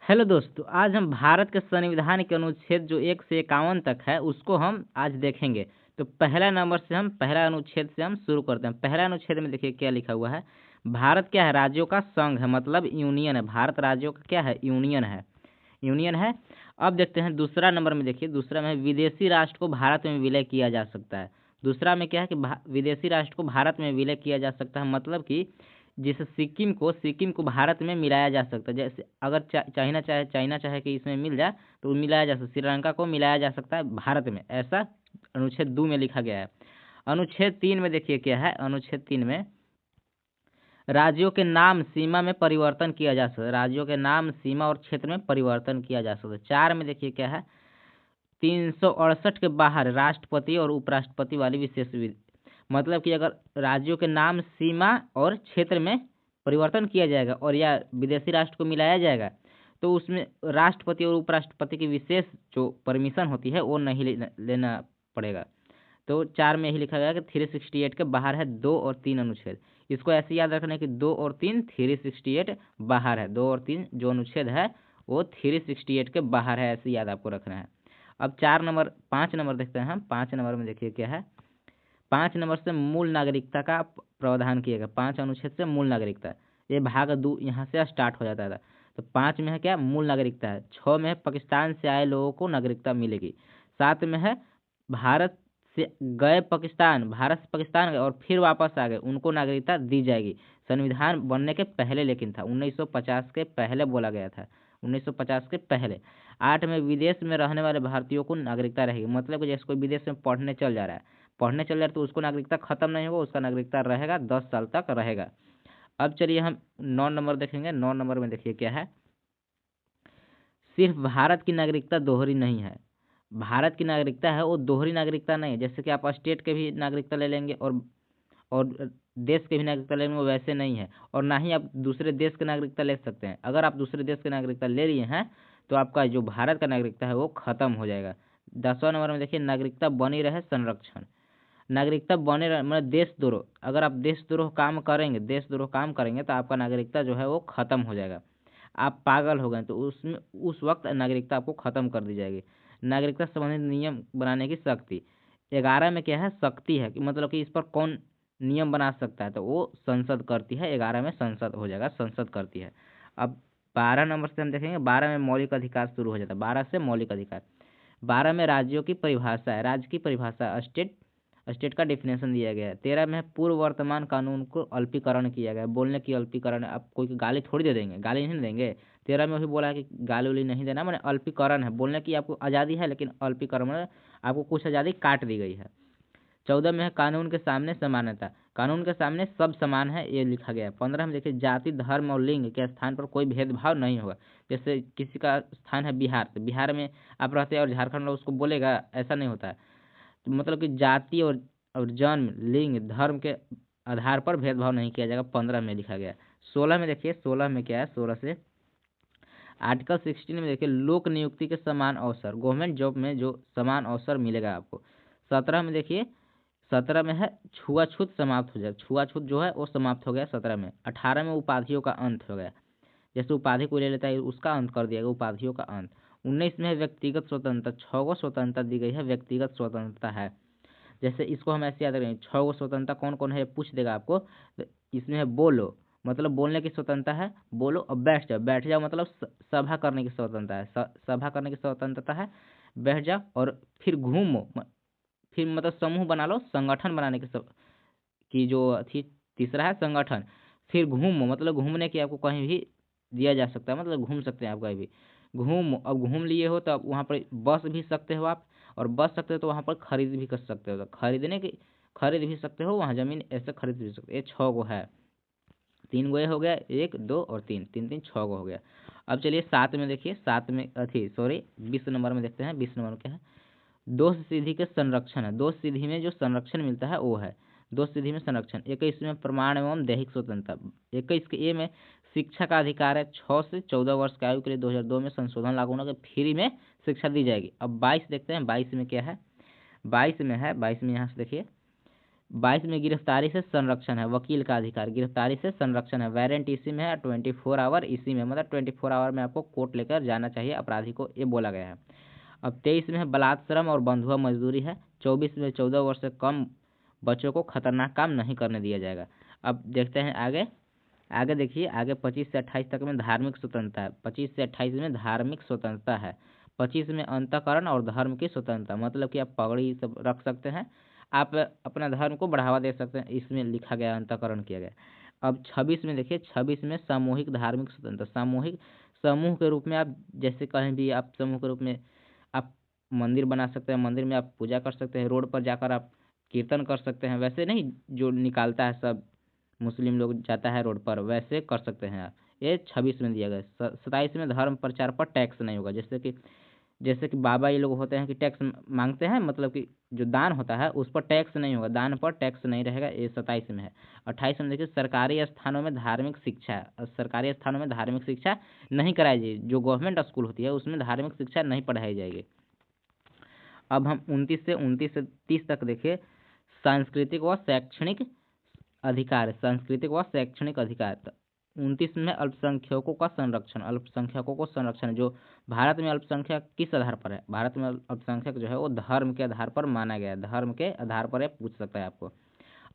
Hello दोस्तों, आज हम भारत के संविधान के अनुच्छेद जो 1 से 51 तक है उसको हम आज देखेंगे। तो पहला अनुच्छेद से हम शुरू करते हैं। पहला अनुच्छेद में देखिए क्या लिखा हुआ है। भारत क्या है? राज्यों का संघ है, मतलब यूनियन है। भारत राज्यों का क्या है? यूनियन है। अब देखते हैं दूसरा नंबर में। देखिए दूसरा में विदेशी राष्ट्र को भारत में विलय किया जा सकता है। दूसरा में क्या है कि विदेशी राष्ट्र को भारत में विलय किया जा सकता है, मतलब कि जैसे सिक्किम को भारत में मिलाया जा सकता है। जैसे अगर चाइना चाहे कि इसमें मिल जाए तो मिलाया जा सकता है। श्रीलंका को मिलाया जा सकता है भारत में, ऐसा अनुच्छेद 2 में लिखा गया है। अनुच्छेद 3 में देखिए क्या है। अनुच्छेद 3 में राज्यों के नाम सीमा में परिवर्तन किया जा सकता है। राज्यों के नाम सीमा और क्षेत्र में परिवर्तन किया जा सकता है। 4 में देखिए क्या है। 368 के बाहर राष्ट्रपति और उपराष्ट्रपति वाली विशेष विधि, मतलब कि अगर राज्यों के नाम सीमा और क्षेत्र में परिवर्तन किया जाएगा और या विदेशी राष्ट्र को मिलाया जाएगा तो उसमें राष्ट्रपति और उपराष्ट्रपति की विशेष जो परमिशन होती है वो नहीं लेना पड़ेगा। तो 4 में यही लिखा गया कि 368 के बाहर है 2 और 3 अनुच्छेद। इसको ऐसे याद रखना है कि 2 और 3 368 बाहर है। 2 और 3 जो अनुच्छेद है वो 368 के बाहर है, ऐसे याद आपको रखना है। अब 5 नंबर देखते हैं हम। 5 नंबर में देखिए क्या है। 5 नंबर से मूल नागरिकता का प्रावधान किया गया। 5 अनुच्छेद से मूल नागरिकता, ये भाग 2 यहाँ से स्टार्ट हो जाता था। तो 5 में है क्या? मूल नागरिकता है। 6 में है पाकिस्तान से आए लोगों को नागरिकता मिलेगी। 7 में है भारत से भारत से पाकिस्तान गए और फिर वापस आ गए, उनको नागरिकता दी जाएगी। संविधान बनने के पहले लेकिन था, 1950 के पहले बोला गया था, 1950 के पहले। 8 में विदेश में रहने वाले भारतीयों को नागरिकता रहेगी, मतलब कि जैसे कोई विदेश में पढ़ने चल रहा है तो उसको नागरिकता खत्म नहीं होगा, उसका नागरिकता रहेगा, 10 साल तक रहेगा। अब चलिए हम 9 नंबर देखेंगे। 9 नंबर में देखिए क्या है। सिर्फ भारत की नागरिकता दोहरी नहीं है। भारत की नागरिकता है वो दोहरी नागरिकता नहीं है। जैसे कि आप स्टेट के भी नागरिकता ले लेंगे और देश के भी नागरिकता लेंगे, वो वैसे नहीं है। और ना ही आप दूसरे देश के नागरिकता ले सकते हैं। अगर आप दूसरे देश के नागरिकता ले लिए हैं तो आपका जो भारत का नागरिकता है वो खत्म हो जाएगा। 10वां नंबर में देखिए नागरिकता बनी रहे संरक्षण। नागरिकता बने रहे मतलब देशद्रोह, अगर आप देशद्रोह काम करेंगे तो आपका नागरिकता जो है वो खत्म हो जाएगा। आप पागल हो गए तो उसमें उस वक्त नागरिकता आपको खत्म कर दी जाएगी। नागरिकता संबंधित नियम बनाने की शक्ति। 11 में क्या है? शक्ति है कि मतलब कि इस पर कौन नियम बना सकता है, तो वो संसद करती है। 11 में संसद हो जाएगा, संसद करती है। अब 12 नंबर से हम देखेंगे। 12 में मौलिक अधिकार शुरू हो जाता है। 12 से मौलिक अधिकार। 12 में राज्यों की परिभाषा है, राज्य की परिभाषा, स्टेट का डिफिनेशन दिया गया है। 13 में पूर्व वर्तमान कानून को अल्पीकरण किया गया है, बोलने की अल्पीकरण। आप कोई गाली थोड़ी दे देंगे, गाली नहीं देंगे। 13 में वही बोला है कि गाली उली नहीं देना, मैंने अल्पीकरण है, बोलने की आपको आज़ादी है लेकिन अल्पीकरण में आपको कुछ आज़ादी काट दी गई है। 14 में है कानून के सामने समानता, कानून के सामने सब समान है, ये लिखा गया है। 15 में देखिए जाति, धर्म और लिंग के स्थान पर कोई भेदभाव नहीं होगा। जैसे किसी का स्थान है बिहार, तो बिहार में आप रहते हैं और झारखंड में उसको बोलेगा, ऐसा नहीं होता है। तो मतलब कि जाति और जन्म, लिंग, धर्म के आधार पर भेदभाव नहीं किया जाएगा, 15 में लिखा गया है। 16 में देखिए, 16 में क्या है। 16 से आर्टिकल 16 में देखिए लोक नियुक्ति के समान अवसर, गवर्नमेंट जॉब में जो समान अवसर मिलेगा आपको। 17 में देखिए, 17 में है छुआछूत समाप्त हो जाए, छुआछूत जो है वो समाप्त हो गया 17 में। 18 में उपाधियों का अंत हो गया, जैसे उपाधि को ले लेता है उसका अंत कर दिया गया, उपाधियों का अंत। 19 में है व्यक्तिगत स्वतंत्रता, 6 गो स्वतंत्रता दी गई है, व्यक्तिगत स्वतंत्रता है। जैसे इसको हम ऐसे याद रखेंगे, 6 गो स्वतंत्रता कौन कौन है पूछ देगा आपको। तो इसमें है बोलो, मतलब बोलने की स्वतंत्रता है, बोलो। और बैठ जाओ मतलब सभा करने की स्वतंत्रता है, सभा करने की स्वतंत्रता है, बैठ जाओ। और फिर घूमो, फिर मतलब समूह बना लो, संगठन बनाने की जो थी। तीसरा है संगठन। फिर घूमो, मतलब घूमने की आपको कहीं भी दिया जा सकता है, मतलब घूम सकते हैं आप कहीं भी। घूमो, अब घूम लिए हो तो अब वहाँ पर बस भी सकते हो आप, और बस सकते हो तो वहाँ पर खरीद भी कर सकते हो, तो खरीद भी सकते हो, वहाँ ज़मीन ऐसे खरीद भी सकते हो। ये 6 गो है। 3 गो ये हो गया, 1 2 और 3, 3 3 6 गो हो गया। अब चलिए 7 में देखिए, 7 में 20 नंबर में देखते हैं। 20 नंबर में क्या है? दोष सिद्धि के संरक्षण है, दोष सिद्धि में जो संरक्षण मिलता है वो है दोष सिद्धि में संरक्षण। 21 में प्रमाण एवं दैहिक स्वतंत्रता। 21 के ए में शिक्षा का अधिकार है, 6 से 14 वर्ष की आयु के लिए 2002 में संशोधन लागू होने के फ्री में शिक्षा दी जाएगी। अब 22 देखते हैं, 22 में क्या है। 22 में यहाँ से देखिए, 22 में गिरफ्तारी से संरक्षण है, वकील का अधिकार, गिरफ्तारी से संरक्षण है, वारंट इसी में है, 24 आवर इसी में, मतलब 24 आवर में आपको कोर्ट लेकर जाना चाहिए अपराधी को, ये बोला गया है। अब 23 में है बलात्श्रम और बंधुआ मजदूरी है। 24 में 14 वर्ष से कम बच्चों को खतरनाक काम नहीं करने दिया जाएगा। अब देखते हैं आगे, आगे देखिए, आगे 25 से 28 तक में धार्मिक स्वतंत्रता है, 25 से 28 में धार्मिक स्वतंत्रता है। 25 में अंतःकरण और धर्म की स्वतंत्रता, मतलब कि आप पगड़ी सब रख सकते हैं, आप अपना धर्म को बढ़ावा दे सकते हैं, इसमें लिखा गया, अंतःकरण किया गया। अब 26 में देखिए, 26 में सामूहिक धार्मिक स्वतंत्रता, सामूहिक समूह के रूप में आप जैसे कहीं भी आप समूह के रूप में आप मंदिर बना सकते हैं, मंदिर में आप पूजा कर सकते हैं, रोड पर जाकर आप कीर्तन कर सकते हैं, वैसे नहीं जो निकालता है सब मुस्लिम लोग जाता है रोड पर, वैसे कर सकते हैं आप। ये 26 में दिया गया। 27 में धर्म प्रचार पर टैक्स नहीं होगा, जैसे कि बाबा ये लोग होते हैं कि टैक्स मांगते हैं, मतलब कि जो दान होता है उस पर टैक्स नहीं होगा, दान पर टैक्स नहीं रहेगा, ये 27 में है। 28 में देखिए, सरकारी स्थानों में धार्मिक शिक्षा, सरकारी स्थानों में धार्मिक शिक्षा नहीं कराई जाएगी, जो गवर्नमेंट स्कूल होती है उसमें धार्मिक शिक्षा नहीं पढ़ाई जाएगी। अब हम 29 से 30 तक देखिए, सांस्कृतिक व शैक्षणिक अधिकार, सांस्कृतिक व शैक्षणिक अधिकार। 29 में अल्पसंख्यकों का संरक्षण, अल्पसंख्यकों को संरक्षण, जो भारत में अल्पसंख्यक किस आधार पर है, भारत में अल्पसंख्यक जो है वो धर्म के आधार पर माना गया है, धर्म के आधार पर ये पूछ सकता है आपको।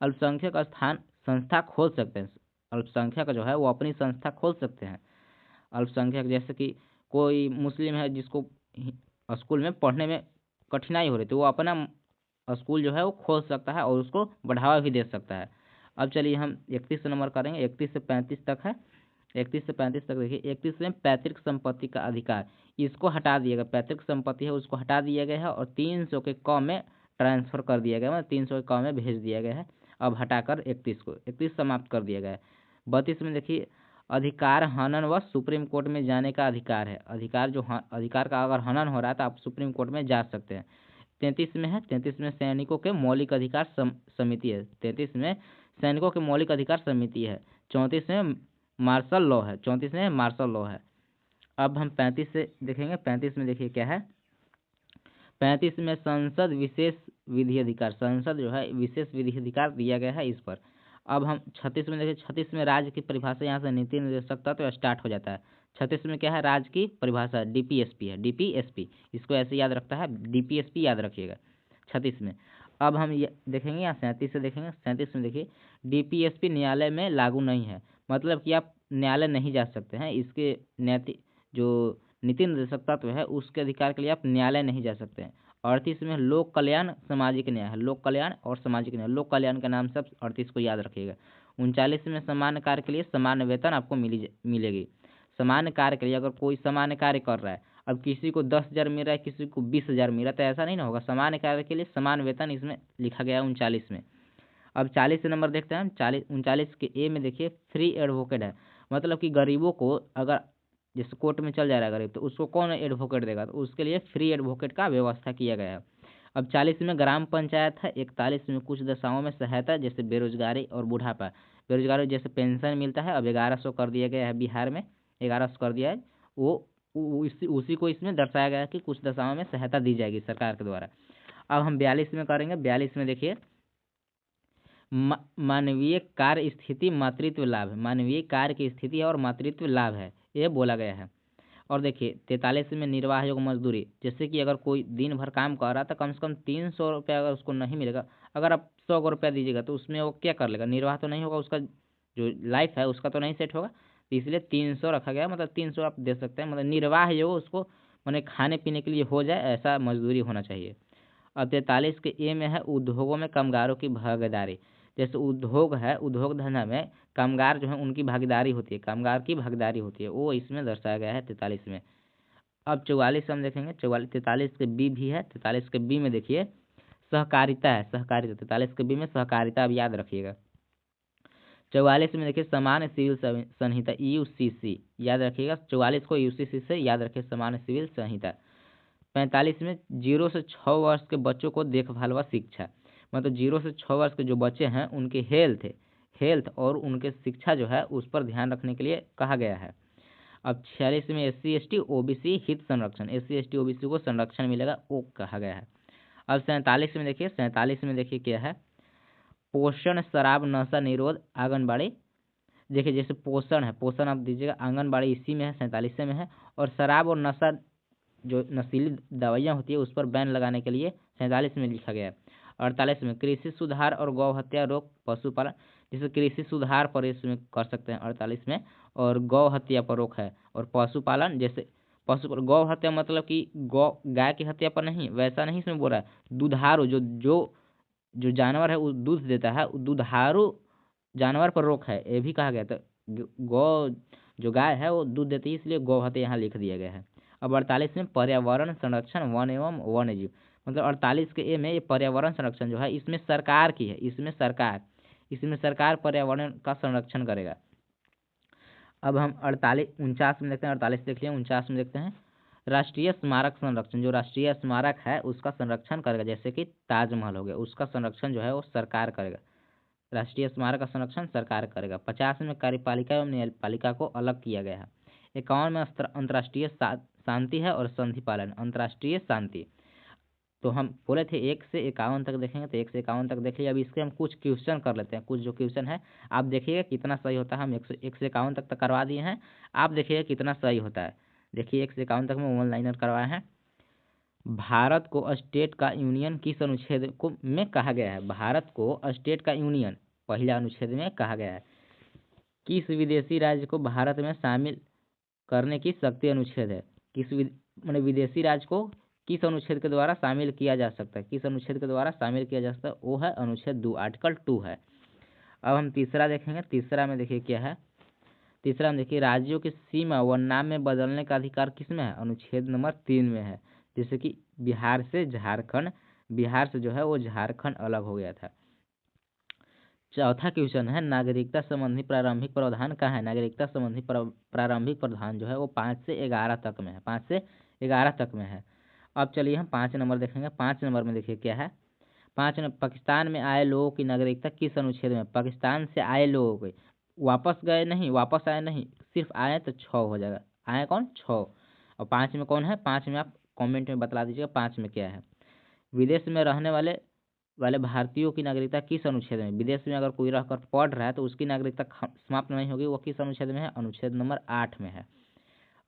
अल्पसंख्यक स्थान संस्था खोल सकते हैं, अल्पसंख्यक जो है वो अपनी संस्था खोल सकते हैं। अल्पसंख्यक जैसे कि कोई मुस्लिम है जिसको स्कूल में पढ़ने में कठिनाई हो रही थी, वो अपना स्कूल जो है वो खोल सकता है और उसको बढ़ावा भी दे सकता है। अब चलिए हम 31 नंबर करेंगे, 31 से 35 तक है। 31 से 35 तक देखिए, 31 में पैतृक संपत्ति का अधिकार, इसको हटा दिया गया, पैतृक संपत्ति है उसको हटा दिया गया है और 300 के क में ट्रांसफर कर दिया गया, मतलब 300 के क में भेज दिया गया है। अब हटाकर 31 समाप्त कर दिया गया है। 32 में देखिए, अधिकार हनन व सुप्रीम कोर्ट में जाने का अधिकार है, अधिकार का अगर हनन हो रहा है तो आप सुप्रीम कोर्ट में जा सकते हैं। 33 में है, 33 में सैनिकों के मौलिक अधिकार समिति है, 33 में सैनिकों के मौलिक अधिकार समिति है। 34 में मार्शल लॉ है, 34 में मार्शल लॉ है। अब हम 35 से देखेंगे, 35 में देखिए क्या है, 35 में संसद विशेष विधि अधिकार, संसद जो है विशेष विधि अधिकार दिया गया है इस पर। अब हम 36 में देखिए, 36 में राज्य की परिभाषा, यहाँ से नीति निर्देशक तत्व स्टार्ट हो जाता है। 36 में क्या है, राज्य की परिभाषा डीपीएसपी है, डीपीएसपी, इसको ऐसे याद रखता है, डीपीएसपी याद रखिएगा 36 में। अब हम ये देखेंगे, यहाँ 37 से देखेंगे, 37 में देखिए, डीपीएसपी न्यायालय में लागू नहीं है, मतलब कि आप न्यायालय नहीं जा सकते हैं, इसके नैतिक जो नीति निर्देशक तत्व है उसके अधिकार के लिए आप न्यायालय नहीं जा सकते हैं। 38 में लोक कल्याण सामाजिक न्याय है, लोक कल्याण और सामाजिक न्याय, लोक कल्याण का नाम सब 38 को याद रखिएगा। 39 में समान कार्य के लिए समान वेतन आपको मिलेगी, समान कार्य के लिए अगर कोई समान कार्य कर रहा है, अब किसी को 10,000 मिल रहा है, किसी को 20,000 मिल रहा है, तो ऐसा नहीं ना होगा, समान कार्य के लिए समान वेतन इसमें लिखा गया है 39 में। अब 40 नंबर देखते हैं, 39 के ए में देखिए, फ्री एडवोकेट है, मतलब कि गरीबों को अगर जैसे कोर्ट में चल जा रहा है गरीब, तो उसको कौन एडवोकेट देगा, तो उसके लिए फ्री एडवोकेट का व्यवस्था किया गया है। अब 40 में ग्राम पंचायत है। 41 में कुछ दशाओं में सहायता, जैसे बेरोजगारी और बुढ़ापा, बेरोजगारी जैसे पेंशन मिलता है, अब 1100 कर दिया गया है, बिहार में 1100 कर दिया है, वो उसी को इसमें दर्शाया गया है कि कुछ दशाओं में सहायता दी जाएगी सरकार के द्वारा। अब हम 42 में करेंगे, 42 में देखिए, मानवीय कार्य स्थिति मातृत्व लाभ, मानवीय कार्य की स्थिति और मातृत्व लाभ है, ये बोला गया है। और देखिए 43 में निर्वाह योग्य मजदूरी, जैसे कि अगर कोई दिन भर काम कर रहा था, कम से कम 300 रुपया अगर उसको नहीं मिलेगा, अगर आप 100 रुपया दीजिएगा तो उसमें वो क्या कर लेगा, निर्वाह तो नहीं होगा, उसका जो लाइफ है उसका तो नहीं सेट होगा, तो इसलिए 300 रखा गया, मतलब 300 आप दे सकते हैं, मतलब निर्वाह योग्य उसको मैंने खाने पीने के लिए हो जाए, ऐसा मजदूरी होना चाहिए। अब 43 के ए में है उद्योगों में कामगारों की भागीदारी, जैसे उद्योग है, उद्योग धंधा में कामगार जो है उनकी भागीदारी होती है, कामगार की भागीदारी होती है, वो इसमें दर्शाया गया है 43 में। अब 44 हम देखेंगे, 43 के बी भी है, 43 के बी में देखिए सहकारिता है, सहकारिता, 43 के बी में सहकारिता, अब याद रखिएगा। 44 में देखिए समान सिविल संहिता, यूसीसी याद रखिएगा, 44 को यूसीसी से याद रखिए, समान सिविल संहिता। 45 में 0 से 6 वर्ष के बच्चों को देखभाल व शिक्षा, मतलब 0 से 6 वर्ष के जो बच्चे हैं उनके हेल्थ और उनके शिक्षा जो है उस पर ध्यान रखने के लिए कहा गया है। अब 46 में SC ST OBC हित संरक्षण, SC ST OBC को संरक्षण मिलेगा, वो कहा गया है। अब 47 में देखिए, 47 में देखिए क्या है, पोषण, शराब, नशा निरोध, आंगनबाड़ी। देखिए जैसे पोषण है, पोषण आप दीजिएगा, आंगनबाड़ी इसी में है, 47 में है। और शराब और नशा जो नशीली दवाइयाँ होती है उस पर बैन लगाने के लिए 47 में लिखा गया है। 48 में कृषि सुधार और गौ हत्या रोक पशुपालन, जैसे कृषि सुधार पर इसमें कर सकते हैं 48 में, और गौ हत्या पर रोक है। और पशुपालन जैसे गौ हत्या मतलब कि गौ गाय की हत्या पर नहीं, वैसा नहीं इसमें बोल रहा है। दुधारू जो जो जो जानवर है वो दूध देता है, दुधारू जानवर पर रोक है, ये भी कहा गया। तो गौ जो गाय है वो दूध देती है, इसलिए गौ हत्या यहाँ लिख दिया गया है। अब 48 में पर्यावरण संरक्षण वन एवं वन्य जीव, मतलब 48 के ए में ये पर्यावरण संरक्षण जो है इसमें सरकार की है, इसमें सरकार पर्यावरण का संरक्षण करेगा। अब हम 49 में देखते हैं, 48 देख लिया, 49 में देखते हैं राष्ट्रीय स्मारक संरक्षण, जो राष्ट्रीय स्मारक है उसका संरक्षण करेगा, जैसे कि ताजमहल हो गया, उसका संरक्षण जो है वो सरकार करेगा। राष्ट्रीय स्मारक का संरक्षण सरकार करेगा। 50 में कार्यपालिका एवं न्यायपालिका को अलग किया गया है। 51 में अंतर्राष्ट्रीय शांति है और संधि पालन, अंतर्राष्ट्रीय शांति। तो हम बोले थे 1 से 51 तक देखेंगे, तो 1 से 51 तक देख लिया। अब इसके हम कुछ क्वेश्चन कर लेते हैं, कुछ जो क्वेश्चन है आप देखिएगा कितना सही होता है। हम 1 से 51 तक करवा दिए हैं, आप देखिएगा कितना सही होता है। देखिए 1 से 51 तक में वन लाइनर करवाए हैं। भारत को स्टेट का यूनियन किस अनुच्छेद को में कहा गया है? भारत को स्टेट का यूनियन पहला अनुच्छेद में कहा गया है। किस विदेशी राज्य को भारत में शामिल करने की शक्ति अनुच्छेद है? माने विदेशी राज्य को किस अनुच्छेद के द्वारा शामिल किया जा सकता है? किस अनुच्छेद के द्वारा शामिल किया जा सकता है? वो है अनुच्छेद 2, आर्टिकल 2 है। अब हम तीसरा देखेंगे। तीसरा में देखिए क्या है। तीसरा में देखिए राज्यों की सीमा व नाम में बदलने का अधिकार किसमें है? अनुच्छेद नंबर 3 में है। जैसे कि बिहार से जो है वो झारखंड अलग हो गया था। चौथा क्वेश्चन है नागरिकता संबंधी प्रारंभिक प्रावधान कहाँ है? नागरिकता संबंधी प्रारंभिक प्रावधान जो है वो 5 से 11 तक में है, 5 से 11 तक में है। अब चलिए हम 5 नंबर देखेंगे। 5 नंबर में देखिए क्या है। 5 नंबर, पाकिस्तान में आए लोगों की नागरिकता किस अनुच्छेद में? पाकिस्तान से आए लोगों की, वापस आए नहीं, सिर्फ आए तो 6 हो जाएगा। आए कौन? 6। और 5 में कौन है? 5 में आप कमेंट में बता दीजिएगा 5 में क्या है। विदेश में रहने वाले भारतीयों की नागरिकता किस अनुच्छेद में? विदेश में अगर कोई रहकर पढ़ रहा है तो उसकी नागरिकता समाप्त नहीं होगी, वो किस अनुच्छेद में है? अनुच्छेद नंबर 8 में है।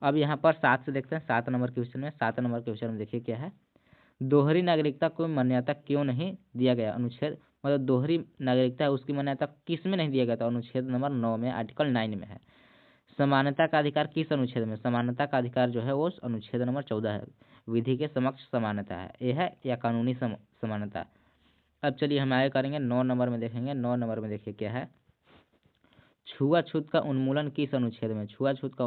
अब यहाँ पर 7 से देखते हैं, 7 नंबर क्वेश्चन में। 7 नंबर क्वेश्चन में देखिए क्या है। दोहरी नागरिकता को मान्यता क्यों नहीं दिया गया? अनुच्छेद मतलब दोहरी नागरिकता है उसकी मान्यता किस में नहीं दिया गया था? अनुच्छेद नंबर 9 में, आर्टिकल 9 में है। समानता का अधिकार किस अनुच्छेद में? समानता का अधिकार जो है वो अनुच्छेद नंबर 14 है। विधि के समक्ष समानता है, यह है या कानूनी समानता। अब चलिए हम आगे करेंगे, 9 नंबर में देखेंगे। 9 नंबर में देखिए क्या है। छुआछूत का उन्मूलन किस अनुच्छेद में? छुआछूत का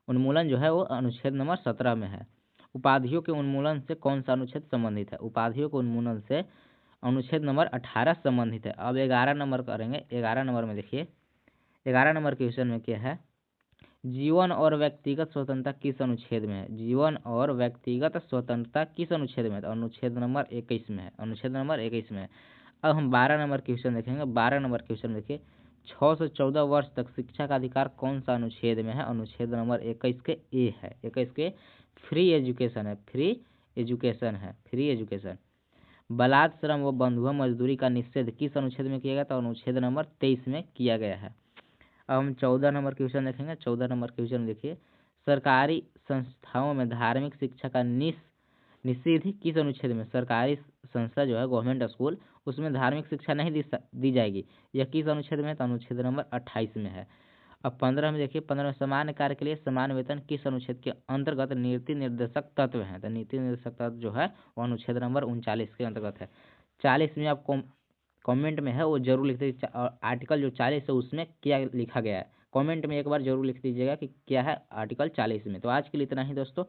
उन्मूलन जो है वो अनुच्छेद नंबर 17 में है। उपाधियों के उन्मूलन से कौन सा अनुच्छेद संबंधित है? उपाधियों के उन्मूलन से अनुच्छेद नंबर 18 संबंधित है। अब 11 नंबर करेंगे। 11 नंबर में देखिए, 11 नंबर क्वेश्चन में क्या है। जीवन और व्यक्तिगत स्वतंत्रता किस अनुच्छेद में है? जीवन और व्यक्तिगत स्वतंत्रता किस अनुच्छेद में है? तो अनुच्छेद नंबर 21 में है, अनुच्छेद नंबर 21 में है। अब हम 12 नंबर क्वेश्चन देखेंगे। 12 नंबर क्वेश्चन देखिए, 6 से 14 वर्ष तक शिक्षा का अधिकार कौन सा अनुच्छेद में है? अनुच्छेद नंबर 21 के ए है, 21 के फ्री एजुकेशन है, फ्री एजुकेशन। बलात्श्रम व बंधुआ मजदूरी का निषेध किस अनुच्छेद में किया गया? तो अनुच्छेद नंबर 23 में किया गया है। अब हम 14 नंबर क्वेश्चन देखेंगे। 14 नंबर क्वेश्चन देखिए, सरकारी संस्थाओं में धार्मिक शिक्षा का निषेध किस अनुच्छेद में? सरकारी संस्था जो है गवर्नमेंट स्कूल, उसमें धार्मिक शिक्षा नहीं दी जाएगी, यह किस अनुच्छेद में है? तो अनुच्छेद नंबर 28 में है। अब 15 में देखिए, 15 में समान कार्य के लिए समान वेतन किस अनुच्छेद के अंतर्गत नीति निर्देशक तत्व है? तो नीति निर्देशक तत्व जो है वो अनुच्छेद नंबर 39 के अंतर्गत है। 40 में आपको कमेंट में है वो जरूर लिख दीजिए, आर्टिकल जो 40 है उसमें क्या लिखा गया है। कमेंट में एक बार जरूर लिख दीजिएगा कि क्या है आर्टिकल 40 में। तो आज के लिए इतना ही दोस्तों।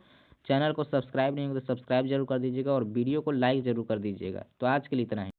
चैनल को सब्सक्राइब नहीं हो तो सब्सक्राइब जरूर कर दीजिएगा और वीडियो को लाइक जरूर कर दीजिएगा। तो आज के लिए इतना ही।